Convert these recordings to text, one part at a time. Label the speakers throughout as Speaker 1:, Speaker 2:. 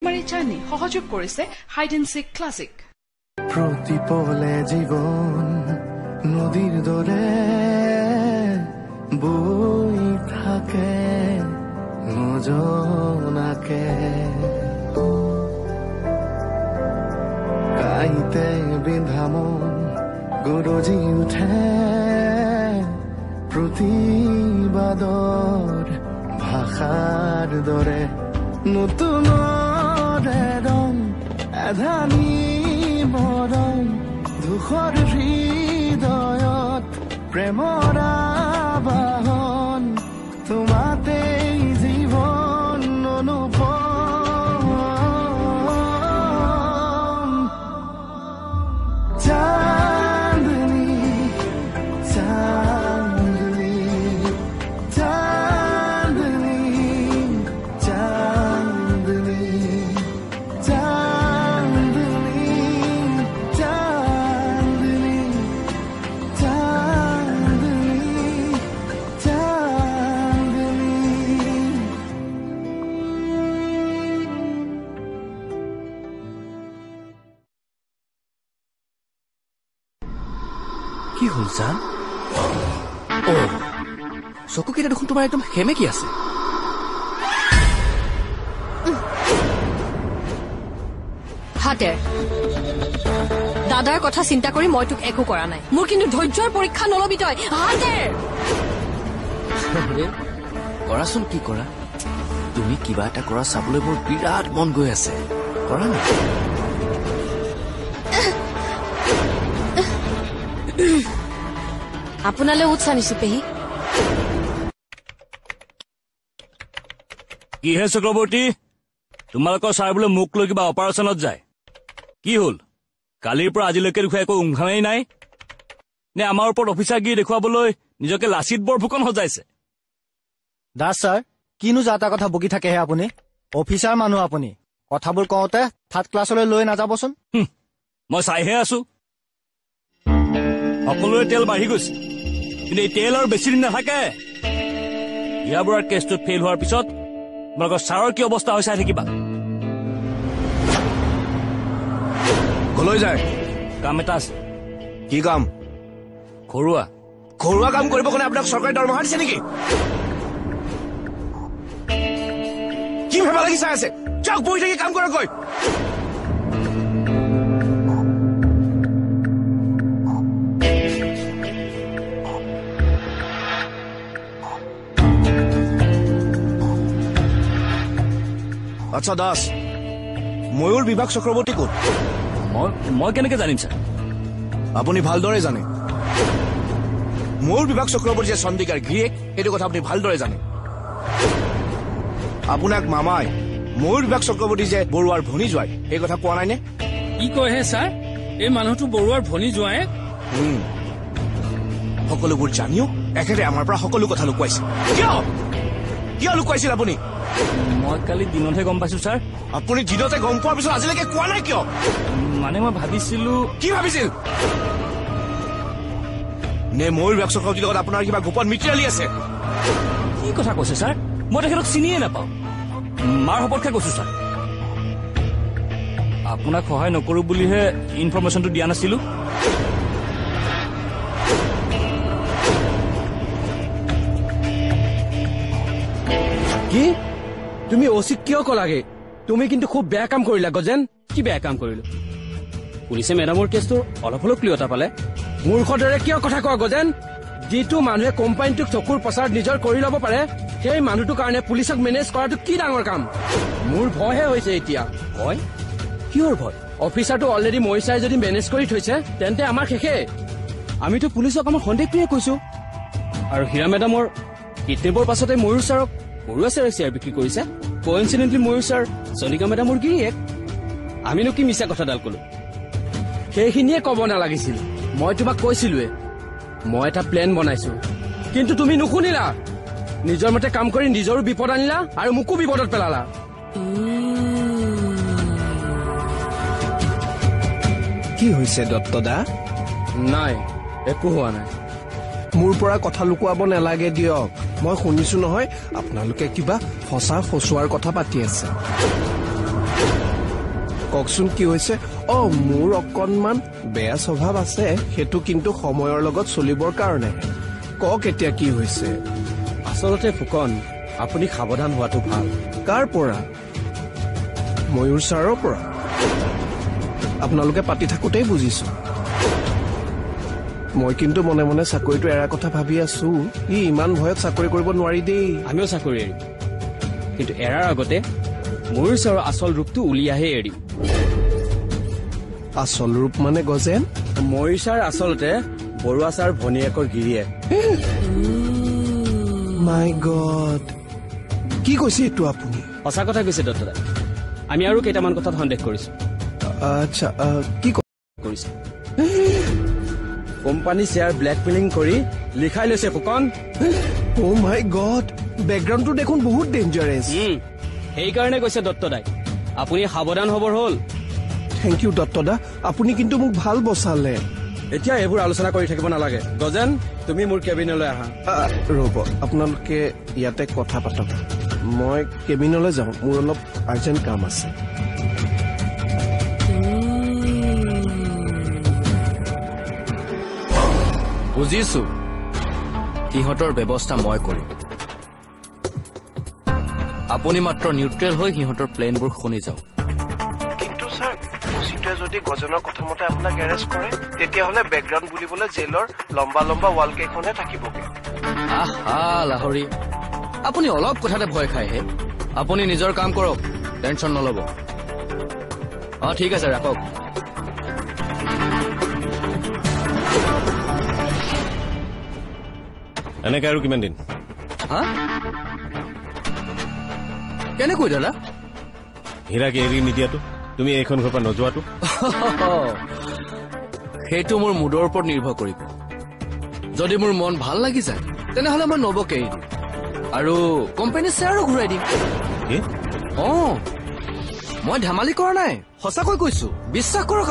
Speaker 1: মাৰিচানি সহযোগ কৰিছে hide and সিক ক্লাছিক।
Speaker 2: প্ৰতিপলে জীৱন নদীৰ দৰে বৈ থাকে নজনাকে, কাইতে বিন্ধা মন গৰজি উঠে প্ৰতিবাদৰ ভাষাৰ দৰে, নতুন ৰং এধানি মৰম দুখৰ হৃদয়ত প্ৰেমৰ আবাহন, তোমাতেই জীৱন অনুপম। চাঁদনী চাঁদনী চাঁদনী চাঁদনী চাঁদনী চাঁদনী চাঁদনী চাঁদনী।
Speaker 3: কি হ'ল ছাৰ? চকুকেইটা দেখোন তোমাৰ একদম সেমেকি আছে।
Speaker 4: হাতে দাদাৰ কথা চিন্তা কৰি মই তোক একো কৰা নাই, মোৰ কিন্তু ধৈৰ্যৰ পৰীক্ষা নলবি তই। হাতে
Speaker 3: কৰাচোন, কি কৰা তুমি? কিবা এটা কৰা চাবলৈ মোৰ বিৰাট মন গৈ আছে, কৰা না।
Speaker 4: আপোনালৈ উৎসাহ নিছো পেহী।
Speaker 5: কিহে চক্ৰৱৰ্তী, তোমালোকৰ ছাৰ বোলে মোক লৈ কিবা অপাৰেশ্যনত যায়, কি হ'ল? কালিৰ পৰা আজিলৈকে দেখুৱাই একো উমঘামেই নাই নে? আমাৰ ওপৰত অফিচাৰগিৰি দেখুৱাবলৈ নিজকে লাচিত বৰফুকন সজাইছে?
Speaker 6: দাস ছাৰ, কিনো যা তা কথা বকি থাকেহে আপুনি? অফিচাৰ মানুহ আপুনি, কথাবোৰ কওঁতে থাৰ্ড ক্লাছলৈ লৈ নাযাবচোন।
Speaker 5: মই চাইহে আছো, সকলোৰে তেল বাঢ়ি গৈছে, কিন্তু এই তেল আৰু বেছি দিন নাথাকে। ইয়াৰ বৰাৰ কেছটোত ফেইল হোৱাৰ পিছত তোমালোকৰ ছাৰৰ কি অৱস্থা হৈ চাই থাকিবা।
Speaker 7: কলৈ যায়?
Speaker 5: কাম এটা আছে।
Speaker 7: কি কাম?
Speaker 5: ঘৰুৱা
Speaker 7: ঘৰুৱা কাম কৰিব কাৰণে আপোনাক চৰকাৰে দৰমহা দিছে নেকি? কি ভাবা লাগি চাই আছে? যাওক বহি থাকি কাম কৰক গৈ। আচ্ছা দাস, ময়ূৰ বিভাগ চক্ৰৱৰ্তী ক'ত?
Speaker 5: মই কেনেকে জানিম ছাৰ?
Speaker 7: আপুনি ভালদৰে জানে। ময়ূৰ বিভাগ চক্ৰৱৰ্তী যে চন্দিকাৰ গিৰিয়েক, সেইটো কথা আপুনি ভালদৰে জানে। আপোনাক মামাই ময়ূৰ বিভাগ চক্ৰৱৰ্তী যে বৰুৱাৰ ভনী জোৱাই, এই কথা কোৱা নাইনে?
Speaker 8: কি কয় হে ছাৰ? এই মানুহটো বৰুৱাৰ ভনী জোৱাই?
Speaker 7: সকলোবোৰ জানিও এখেতে আমাৰ পৰা সকলো কথা লুকুৱাইছে। কিয় কিয় লুকুৱাইছিল আপুনি?
Speaker 5: মই কালি দিনতহে গম পাইছো ছাৰ।
Speaker 7: আপুনি দিনতে গম পোৱাৰ পিছত আজিলৈকে কোৱা নাই কিয়?
Speaker 5: মানে মই ভাবিছিলো।
Speaker 7: কি ভাবিছিল? নে ময়ূৰ বিভাগ চক্ৰৱৰ্তীৰ লগত আপোনাৰ কিবা গোপন মিত্ৰালি আছে?
Speaker 5: কি কথা কৈছে ছাৰ? মই তেখেতক চিনিয়ে নাপাওঁ, মাৰ সপক্ষে কৈছো ছাৰ। আপোনাক সহায় নকৰো বুলিহে ইনফৰমেশ্যনটো দিয়া নাছিলো।
Speaker 8: কি তুমি অচিক কিয় কলাগে? তুমি কিন্তু খুব বেয়া কাম কৰিলা গজেন। কি বেয়া কাম কৰিলো? পুলিচে মেডামৰ কেছটো অলপ হলেও ক্লিয়ৰ পালে। মূৰ্খৰ দৰে কিয় কথা কোৱা গজেন? যিটো মানুহে কোম্পানীটোক চকুৰ প্ৰচাৰ নিজৰ কৰি ল'ব পাৰে, সেই মানুহটোৰ কাৰণে পুলিচক মেনেজ কৰাটো কি ডাঙৰ কাম? মোৰ ভয়হে হৈছে এতিয়া। ভয়? কিহৰ ভয়? অফিচাৰটো অলৰেডি মহিচাই যদি মেনেজ কৰি থৈছে তেন্তে আমাৰ শেষে। আমিতো পুলিচক আমাৰ সন্দেহটোৱে কৈছো। আৰু হীৰা মেডামৰ কিডনেপৰ পাছতে ময়ূৰ ছাৰক বৰুৱা ছাৰে শ্বেয়াৰ বিক্ৰী কৰিছে। কোইনচিডেণ্টলি ময়ূৰ ছাৰ চনিকা মেডামৰ গিৰিয়েক। আমিনো কি মিছা কথাডাল কলো? সেইখিনিয়ে কব নালাগিছিল। মই তোমাক কৈছিলোৱে মই এটা প্লেন বনাইছো, কিন্তু তুমি নুশুনিলা। নিজৰ মতে কাম কৰি নিজৰো বিপদ আনিলা আৰু মোকো বিপদত পেলালা।
Speaker 9: কি হৈছে দত্তদা?
Speaker 8: নাই, একো হোৱা নাই।
Speaker 9: মোৰ পৰা কথা লুকুৱাব নালাগে দিয়ক। মই শুনিছো নহয় আপোনালোকে কিবা ফচা ফচুৱাৰ কথা পাতি আছে। কওকচোন কি হৈছে মোৰ অকণমান বেয়া স্বভাৱ আছে সেইটো কিন্তু সময়ৰ লগত চলিবৰ কাৰণে কওক এতিয়া কি হৈছে
Speaker 8: আচলতে ফুকন আপুনি সাৱধান হোৱাটো ভাল
Speaker 9: কাৰ পৰা ময়ূৰ ছাৰৰ পৰা আপোনালোকে পাতি থাকোঁতেই বুজিছো মই কিন্তু মনে মনে চাকৰিটো এৰা কথা ভাবি আছো ইমান ভয়ত চাকৰি কৰিব নোৱাৰি দেই
Speaker 8: আমিও চাকৰি এৰিম কিন্তু এৰাৰ আগতে ময়ূৰ ছাৰৰ আচল ৰূপটো উলিয়াহে এৰিম
Speaker 9: আচল ৰূপ মানে গজেন
Speaker 8: ময়ূৰ ছাৰ আচলতে বৰুৱা ছাৰ ভনীয়েকৰ গিৰিয়েক
Speaker 9: মাই গড কি কৈছে এইটো আপুনি
Speaker 8: সঁচা কথা কৈছে দত্তদা আমি আৰু কেইটামান কথাত সন্দেহ কৰিছো
Speaker 9: আচ্ছা কি
Speaker 8: কৰিছে কোম্পানী শ্বেয়াৰ ব্লেকমেইলিং কৰি লিখাই লৈছে ফুকন
Speaker 9: মাই গড বেকগ্ৰাউণ্ডটো দেখোন বহুত ডেঞ্জাৰাছ
Speaker 8: সেইকাৰণে কৈছে দত্তদাই আপুনি সাৱধান হবৰ হ'ল
Speaker 9: থেংক ইউ দত্তদা আপুনি কিন্তু মোক ভাল বচালে
Speaker 8: এতিয়া এইবোৰ আলোচনা কৰি থাকিব নালাগে গজেন তুমি মোৰ কেবিনলৈ আহা
Speaker 9: ৰ'ব আপোনালোকে ইয়াতে কথা পাতক মই কেবিনলৈ যাওঁ মোৰ অলপ আৰ্জেণ্ট কাম আছে
Speaker 3: বুজিছো সিহঁতৰ ব্যৱস্থা মই কৰিম আপুনি মাত্ৰ নিউট্ৰেল হৈ সিহঁতৰ প্লেনবোৰ শুনি যাওক
Speaker 9: কিন্তু ছাৰ চিটুৱে যদি গজনৰ কথা মতে আপোনাক এৰেষ্ট কৰে তেতিয়াহ'লে বেকগ্ৰাউণ্ড বুলিবলৈ জেলৰ লম্বা লম্বা ৱাল কেইখনহে থাকিবগে
Speaker 3: আহা লাহৰি আপুনি অলপ কথাতে ভয় খায়হে আপুনি নিজৰ কাম কৰক টেনশ্যন নল'ব ঠিক আছে ৰাখক
Speaker 10: এনেকে আৰু কিমান দিন
Speaker 3: কেনেকৈ দাদা
Speaker 10: হীৰাকে এৰি নিদিয়াটো তুমি এইখন ঘৰৰ পৰা নোযোৱাটো
Speaker 3: সেইটো মোৰ মুডৰ ওপৰত নিৰ্ভৰ কৰিব যদি মোৰ মন ভাল লাগি যায় তেনেহ'লে মই নবকে এৰি দিম আৰু কোম্পানী শ্বেয়াৰো ঘূৰাই দিম মই ধেমালি কৰা নাই সঁচাকৈ কৈছো বিশ্বাস কৰক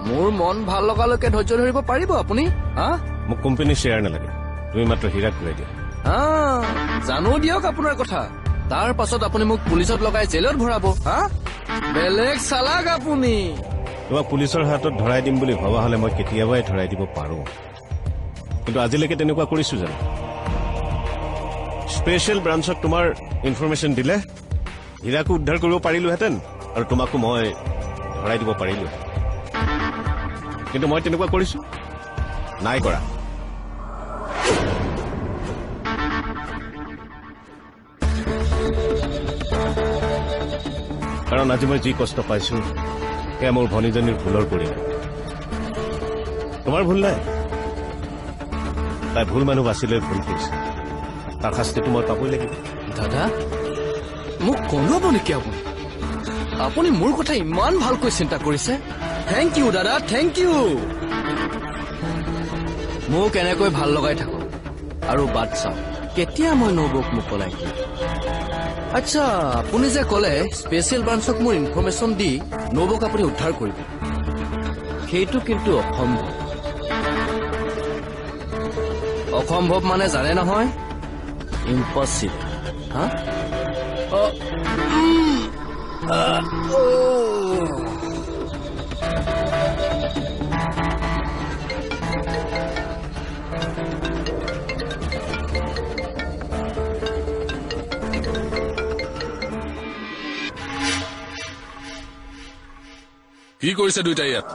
Speaker 3: মোৰ মন ভাল লগালৈকে ধৈৰ্য ধৰিব পাৰিব আপুনি
Speaker 10: মোক কোম্পানী শ্বেয়াৰ নালাগে তুমি মাত্ৰ হীৰাক ঘূৰাই দিয়া
Speaker 3: জানো দিয়ক আপোনাৰ কথা তাৰ পাছত আপুনি মোক পুলিচত লগাই জেলত ভৰাব বেলেগ চালাক আপুনি
Speaker 10: তোমাক পুলিচৰ হাতত ধৰাই দিম বুলি ভবা হলে মই কেতিয়াবাই ধৰাই দিব পাৰো কিন্তু আজিলৈকে তেনেকুৱা কৰিছো জানো স্পেচিয়েল ব্ৰাঞ্চক তোমাৰ ইনফৰমেশ্যন দিলে হীৰাকো উদ্ধাৰ কৰিব পাৰিলোহেঁতেন আৰু তোমাকো মই ধৰাই দিব পাৰিলো কিন্তু মই তেনেকুৱা কৰিছো নাই কৰা কাৰণ আজি মই যি কষ্ট পাইছো সেয়া মোৰ ভনীজনীৰ ভুলৰ পৰিণাম তোমাৰ ভুল নাই তাই ভুল মানুহ বাছি লৈ ভুল কৰিছে তাৰ শাস্তিটো মই পাবই লাগিব
Speaker 3: দাদা মোক কন্দুৱাব নেকি আপুনি আপুনি মোৰ কথা ইমান ভালকৈ চিন্তা কৰিছে থেংক ইউ দাদা থেংক ইউ মোক এনেকৈ ভাল লগাই থাকক আৰু বাট চাওক কেতিয়া মই নবৌক মোকলাই দিম আচ্ছা আপুনি যে ক'লে স্পেচিয়েল ব্ৰাঞ্চক মোৰ ইনফৰমেশ্যন দি নবৌক আপুনি উদ্ধাৰ কৰিব সেইটো কিন্তু অসম্ভৱ মানে জানে নহয় ইম্পচিবল
Speaker 11: কি কৰিছে দুইটা ইয়াত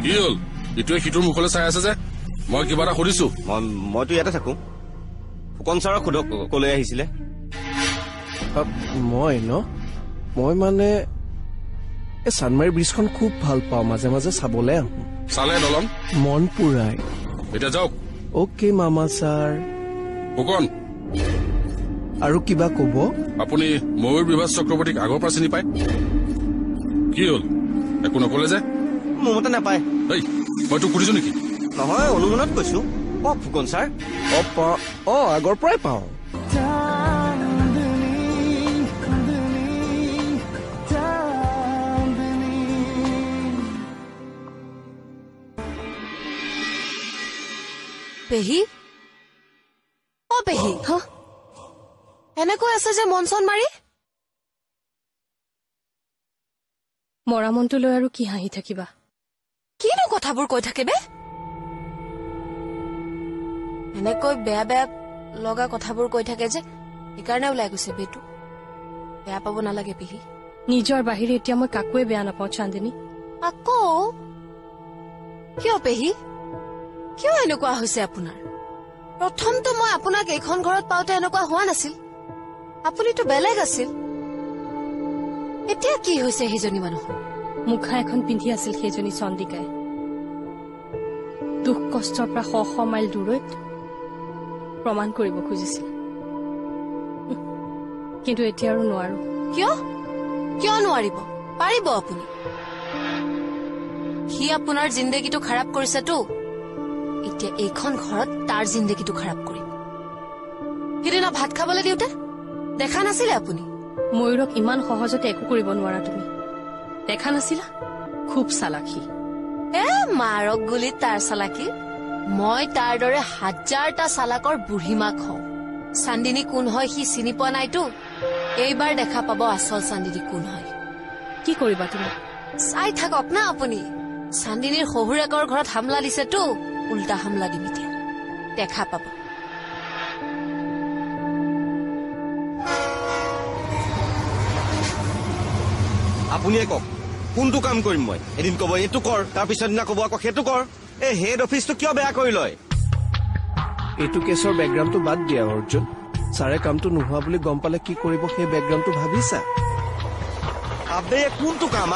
Speaker 11: কি হল ইটোৱে সিটোৰ মুখলৈ চাই আছে যে মই কিবা এটা সুধিছো
Speaker 10: মইতো ইয়াতে থাকো ফুকন ছাৰক সোধক কলৈ আহিছিলে
Speaker 9: মই মানে এই চানমাৰী ব্ৰিজখন খুব ভাল পাওঁ মাজে মাজে চাবলৈ আহো
Speaker 11: চালে দলং
Speaker 9: মন পুৰাই
Speaker 11: এতিয়া যাওক
Speaker 9: অ'কে মামা ছাৰ
Speaker 11: ফুকন
Speaker 9: আৰু কিবা কব
Speaker 11: আপুনি ময়ূৰ বিভাস চক্ৰৱৰ্তীক আগৰ পৰা চিনি পায় কি হল একো নকলে যে
Speaker 10: মোৰ মতে নাপায়
Speaker 11: মই তোক সুধিছো নেকি
Speaker 10: নহয় অনুমানত কৈছো ফুকন ছাৰ
Speaker 9: আগৰ পৰাই পাওঁ
Speaker 12: পেহী অ পেহী এনেকৈ আছে যে মন চন মাৰি
Speaker 4: মৰা মনটো লৈ আৰু কি হাঁহি থাকিবা
Speaker 12: কিনো কথাবোৰ কৈ থাকে বে এনেকৈ বেয়া বেয়া লগা কথাবোৰ কৈ থাকে যে সেইকাৰণে ওলাই গৈছে বেটো বেয়া পাব নালাগে পেহী
Speaker 4: নিজৰ বাহিৰে এতিয়া মই কাকোৱে বেয়া নাপাওঁ চান্দিনী
Speaker 12: আকৌ কিয় পেহী কিয় এনেকুৱা হৈছে আপোনাৰ প্ৰথমটো মই আপোনাক এইখন ঘৰত পাওঁতে এনেকুৱা হোৱা নাছিল আপুনিতো বেলেগ আছিল এতিয়া কি হৈছে সেইজনী মানুহ
Speaker 4: মুখা এখন পিন্ধি আছিল সেইজনী চন্দিকাই দুখ কষ্টৰ পৰা শ শ মাইল দূৰত প্ৰমাণ কৰিব খুজিছিল কিন্তু এতিয়া আৰু নোৱাৰো
Speaker 12: কিয় কিয় নোৱাৰিব পাৰিব আপুনি সি আপোনাৰ জিন্দগীটো খাৰাপ কৰিছেতো এতিয়া এইখন ঘৰত তাৰ জিন্দগীটো খাৰাপ কৰিম সিদিনা ভাত খাবলৈ দিওঁতে দেখা নাছিলে আপুনি
Speaker 4: ময়ূৰক ইমান সহজতে একো কৰিব নোৱাৰা তুমি দেখা নাছিলা খুব চালাকি
Speaker 12: মাৰক গুলি তাৰ চালাকি মই তাৰ দৰে হাজাৰটা চালাকৰ বুঢ়ীমাক হওঁ চান্দিনী কোন হয় সি চিনি পোৱা নাইতো এইবাৰ দেখা পাব আচল চান্দিনী কোন হয়
Speaker 4: কি কৰিবা তুমি
Speaker 12: চাই থাকক না আপুনি চান্দিনীৰ শহুৰেকৰ ঘৰত হামলা দিছেতো উল্টা হামলা দিম এতিয়া দেখা পাব
Speaker 10: আপুনিয়ে কওক কোনটো কাম কৰিম মই এদিন কব এইটো কৰ তাৰ পিছত দিনা কব আকৌ সেইটো কৰ এই হেড অফিচটো কিয় বেয়া কৰি লয়
Speaker 9: এইটো কেছৰ বেকগ্ৰাউণ্ডটো বাদ দিয়া অৰ্জুন ছাৰে কামটো নোহোৱা বুলি গম পালে কি কৰিব সেই বেকগ্ৰাউণ্ডটো ভাবিছা
Speaker 10: আবে কোনটো কাম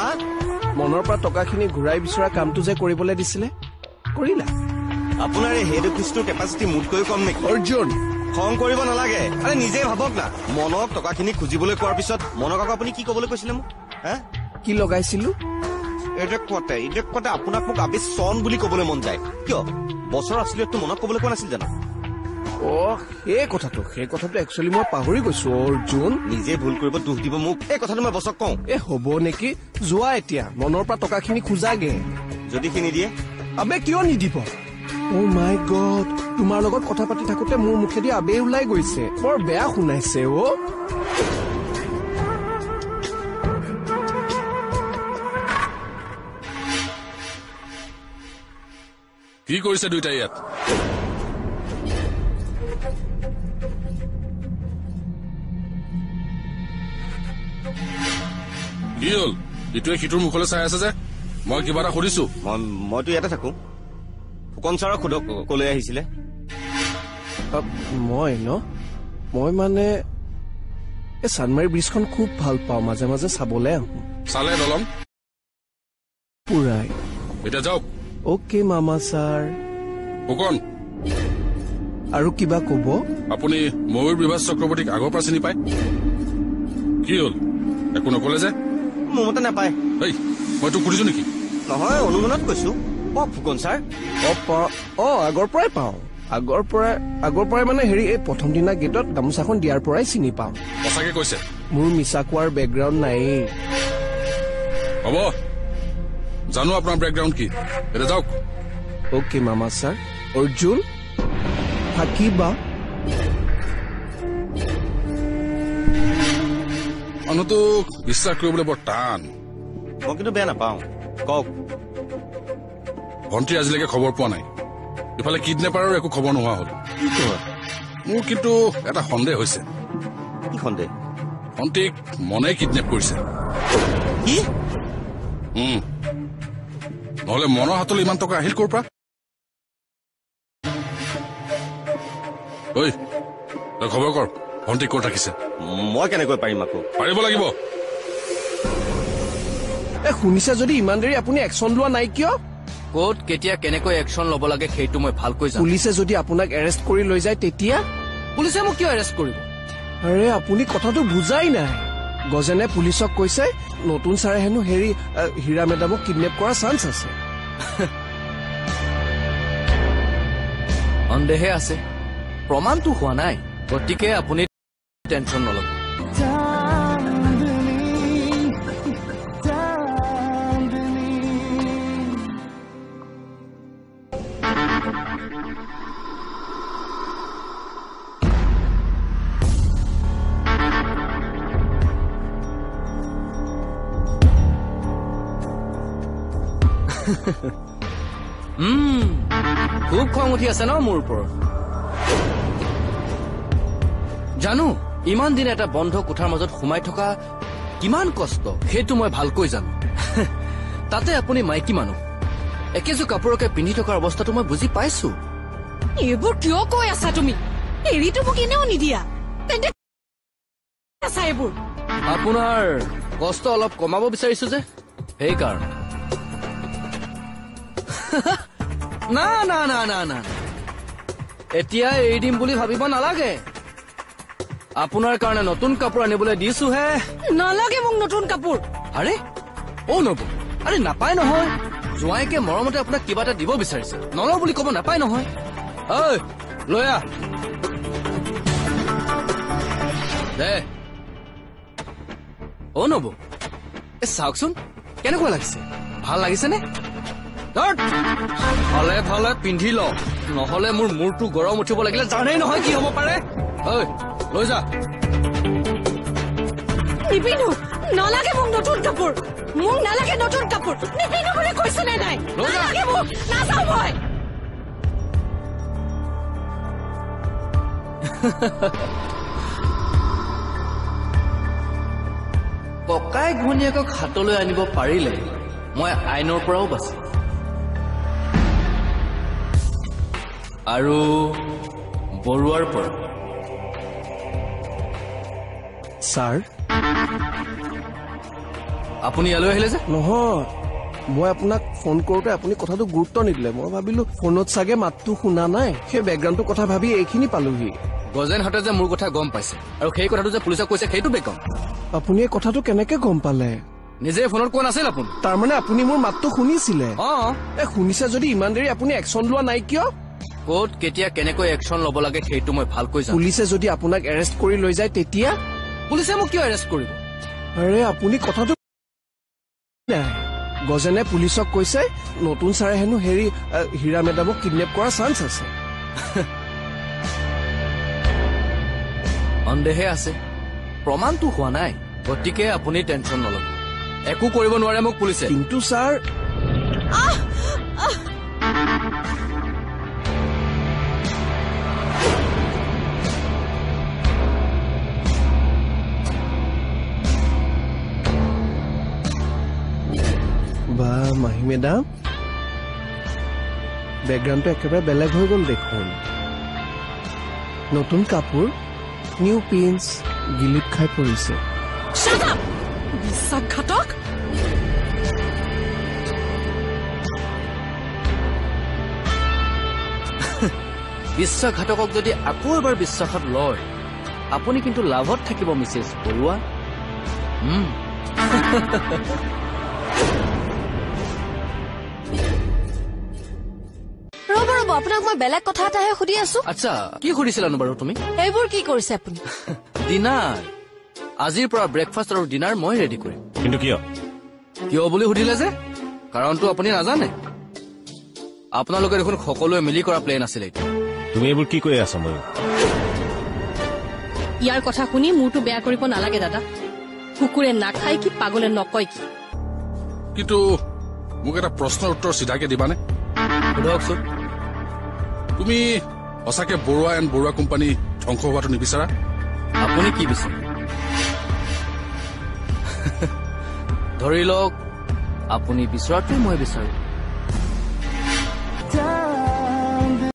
Speaker 9: মনৰ পৰা টকাখিনি ঘূৰাই বিচৰা কামটো যে কৰিবলৈ দিছিলে কৰিলা
Speaker 10: আপোনাৰ এই হেড অফিচটোৰ কেপাচিটি মোতকৈ কম নেকি
Speaker 9: অৰ্জুন
Speaker 10: খং কৰিব নালাগে আৰে নিজে ভাবক না মনক টকাখিনি খুজিবলৈ কোৱাৰ পিছত মনক আকৌ আপুনি কি কবলৈ কৈছিলে মোক
Speaker 9: কি লগাইছিলো
Speaker 10: এইটো কতে আপোনাক মোক আবে চন বুলি কবলৈ মন যায় কিয় বছৰ আছিলেতো মনক কবলৈ কোৱা নাছিল জানো
Speaker 9: সেই কথাটো একচুৱেলি মই পাহৰি গৈছো অৰ্জুন
Speaker 10: নিজে ভুল কৰিব দুখ দিব মোক এই কথাটো মই বছক কওঁ
Speaker 9: হ'ব নেকি যোৱা এতিয়া মনৰ পৰা টকাখিনি খোজাগে
Speaker 10: যদি সি নিদিয়ে
Speaker 9: আবে কিয় নিদিব মাই গড তোমাৰ লগত কথা পাতি থাকোতে মোৰ মুখেদি আবে ওলাই গৈছে বৰ বেয়া শুনাইছে
Speaker 11: কি কৰিছে দুইটাই ইয়াত কি হল ইটোৱে সিটোৰ মুখলৈ চাই আছে যে মই কিবা এটা সুধিছো
Speaker 10: মইতো ইয়াতে থাকো ফুকন ছাৰক সোধক কলৈ আহিছিলে
Speaker 9: মই মানে এই চানমাৰী ব্ৰিজখন খুব ভাল পাওঁ মাজে মাজে চাবলৈ আহো
Speaker 11: চালে দলং
Speaker 9: পুৰাই
Speaker 11: এতিয়া যাওক
Speaker 9: অ'কে মামা ছাৰ
Speaker 11: ফুকন
Speaker 9: আৰু কিবা কব
Speaker 11: আপুনি ময়ূৰ বিভাস চক্ৰৱৰ্তীক আগৰ পৰা চিনি পায় কি হল একো নকলে যে
Speaker 10: মোৰ মতে নাপায়
Speaker 11: মই তোক সুধিছো নেকি
Speaker 10: নহয় অনুমানত কৈছো ফুকন ছাৰ
Speaker 9: আগৰ পৰাই পাওঁ আগৰ পৰাই মানে হেৰি এই প্ৰথম দিনা গেটত গামোচাখন দিয়াৰ পৰাই চিনি পাওঁ
Speaker 11: সঁচাকে কৈছে
Speaker 9: মোৰ মিছা কোৱাৰ বেকগ্ৰাউণ্ড নায়েই
Speaker 11: হ'ব জানো আপোনাৰ বেকগ্ৰাউণ্ড কি এতিয়া যাওক
Speaker 9: অ'কে মামা ছাৰ অৰ্জুন থাকিবা
Speaker 11: মানুহটোক বিশ্বাস কৰিবলৈ বৰ টান
Speaker 10: মই কিন্তু বেয়া নাপাওঁ কওক
Speaker 11: ভণ্টি আজিলৈকে খবৰ পোৱা নাই ইফালে কিডনেপাৰৰ একো খবৰ নোহোৱা হ'ল মোৰ কিন্তু এটা সন্দেহ হৈছে
Speaker 10: কি সন্দেহ
Speaker 11: ভণ্টিক মনে কিডনেপ কৰিছে
Speaker 10: কি
Speaker 11: নহলে মনৰ হাতলৈ ইমান টকা আহিল ক'ৰ পৰা তই খবৰ কৰ ভণ্টিক ক'ত ৰাখিছে
Speaker 10: মই কেনেকৈ পাৰিম আকৌ
Speaker 11: পাৰিব লাগিব
Speaker 9: শুনিছে যদি ইমান দেৰি আপুনি একশ্যন লোৱা নাই কিয়
Speaker 3: ক'ত কেতিয়া কেনেকৈ একশ্যন ল'ব লাগে সেইটো মই ভালকৈ জানো
Speaker 9: পুলিচে যদি আপোনাক এৰেষ্ট কৰি লৈ যায় তেতিয়া
Speaker 3: পুলিচে মোক কিয় এৰেষ্ট কৰিব
Speaker 9: আৰে আপুনি কথাটো বুজাই নাই গজেনে পুলিচক কৈছে নতুন ছাৰে হেনো হেৰি হীৰা মেডামক কিডনেপ কৰাৰ চান্স আছে
Speaker 3: সন্দেহে আছে প্ৰমাণটো হোৱা নাই গতিকে আপুনি টেনশ্যন নল'ব খুব খং উঠি আছে ন মোৰ ওপৰত জানো ইমান দিন এটা বন্ধ কোঠাৰ মাজত সোমাই থকা কিমান কষ্ট সেইটো মই ভালকৈ জানো তাতে আপুনি মাইকী মানুহ একেযোৰ কাপোৰকে পিন্ধি থকাৰ অৱস্থাটো মই বুজি পাইছো
Speaker 4: এইবোৰ কিয় কৈ আছা তুমি এৰিটো মোক এনেও নিদিয়া তেন্তে এইবোৰ
Speaker 3: আপোনাৰ কষ্ট অলপ কমাব বিচাৰিছো যে সেইকাৰণে না না না না না এতিয়া এৰি দিম বুলি ভাবিব নালাগে আপোনাৰ কাৰণে নতুন কাপোৰ আনিবলৈ দিছোহে
Speaker 4: নালাগে মোক নতুন কাপোৰ
Speaker 3: আৰে নব আৰে নাপায় নহয় জোঁৱাইকে মৰমতে আপোনাক কিবা এটা দিব বিচাৰিছে নলওঁ বুলি ক'ব নাপায় নহয় ঐ লৈ আহ দে নব চাওকচোন কেনেকুৱা লাগিছে ভাল লাগিছেনে ভালে ভালে পিন্ধি ল নহলে মোৰ মূৰটো গৰম উঠিব লাগিলে জানেই নহয় কি হব পাৰে লৈ যা
Speaker 4: নিপিন্ধো নালাগে মোক নতুন কাপোৰ মোক নালাগে নতুন কাপোৰ নিপিন্ধো বুলি কৈছে নে নাই নালাগে মোক নাযাওঁ মই
Speaker 3: ককাই ঘনীয়েকক হাতলৈ আনিব পাৰিলে মই আইনৰ পৰাও বাচিম আৰু বৰুৱাৰ পৰা
Speaker 9: ছাৰ
Speaker 3: আপুনি ইয়ালৈ আহিলে যে
Speaker 9: নহয় মই আপোনাক ফোন কৰোতে আপুনি কথাটো গুৰুত্ব নিদিলে মই ভাবিলো ফোনত চাগে মাতটো শুনা নাই সেই বেকগ্ৰাউণ্ডটোৰ কথা ভাবি এইখিনি পালোহি
Speaker 3: গজেনহঁতে যে মোৰ কথা গম পাইছে আৰু সেই কথাটো যে পুলিচক কৈছে সেইটো বেকম
Speaker 9: আপুনি এই কথাটো কেনেকে গম পালে
Speaker 3: নিজে ফোনত কোৱা নাছিল আপুনি
Speaker 9: তাৰমানে আপুনি মোৰ মাতটো শুনিছিলে শুনিছে যদি ইমান দেৰি আপুনি একশ্যন লোৱা নাই কিয়
Speaker 3: ক'ত কেতিয়া কেনেকৈ একশ্যন ল'ব লাগে সেইটো মই ভালকৈ জানো
Speaker 9: পুলিচে যদি আপোনাক এৰেষ্ট কৰি লৈ যায় তেতিয়া
Speaker 3: পুলিচে মোক কিয় এৰেষ্ট কৰিব
Speaker 9: আৰে আপুনি কথাটো গজেনে পুলিচক কৈছে নতুন ছাৰে হেনো হীৰা মেডামক কিডনেপ কৰাৰ চান্স আছে
Speaker 3: সন্দেহে আছে প্ৰমাণটো হোৱা নাই গতিকে আপুনি টেনশ্যন নল'ব একো কৰিব নোৱাৰে মোক পুলিচে
Speaker 9: কিন্তু ছাৰ বা মাহী মেডাম বেকগ্ৰাউণ্ডটো একেবাৰে বেলেগ হৈ গ'ল দেখোন নতুন কাপোৰ নিউ পিন্স গিলিপ খাই পৰিছে
Speaker 4: বিশ্বাসঘাতক
Speaker 3: বিশ্বাসঘাতকক যদি আকৌ এবাৰ বিশ্বাসত লয় আপুনি কিন্তু লাভত থাকিব মিছেছ বৰুৱা
Speaker 12: ৰ'ব আপোনাক মই বেলেগ কথা এটাহে সুধি আছো
Speaker 3: আচ্ছা কি সুধিছিলানো বাৰু তুমি
Speaker 12: এইবোৰ কি কৰিছে আপুনি
Speaker 3: ডিনাৰ আজিৰ পৰা ব্ৰেকফাষ্ট আৰু ডিনাৰ মই ৰেডি কৰিম
Speaker 10: কিন্তু কিয়
Speaker 3: বুলি সুধিলে যে কাৰণটো আপুনি নাজানে আপোনালোকে দেখোন সকলোৱে মিলি কৰা প্লেন আছিলে
Speaker 10: তুমি এইবোৰ কি কৈ আছা মই
Speaker 4: ইয়াৰ কথা শুনি মোৰটো বেয়া কৰিব নালাগে দাদা কুকুৰে নাখায় কি পাগলে নকয় কি
Speaker 11: কিন্তু মোক এটা প্ৰশ্নৰ উত্তৰ চিধাকে দিবানে
Speaker 3: সোধকচোন
Speaker 11: তুমি সঁচাকে বৰুৱা এণ্ড বৰুৱা কোম্পানী ধ্বংস হোৱাটো নিবিচাৰা
Speaker 3: আপুনি কি বিচাৰে ধৰি লওক আপুনি বিচৰাটোৱে মই বিচাৰো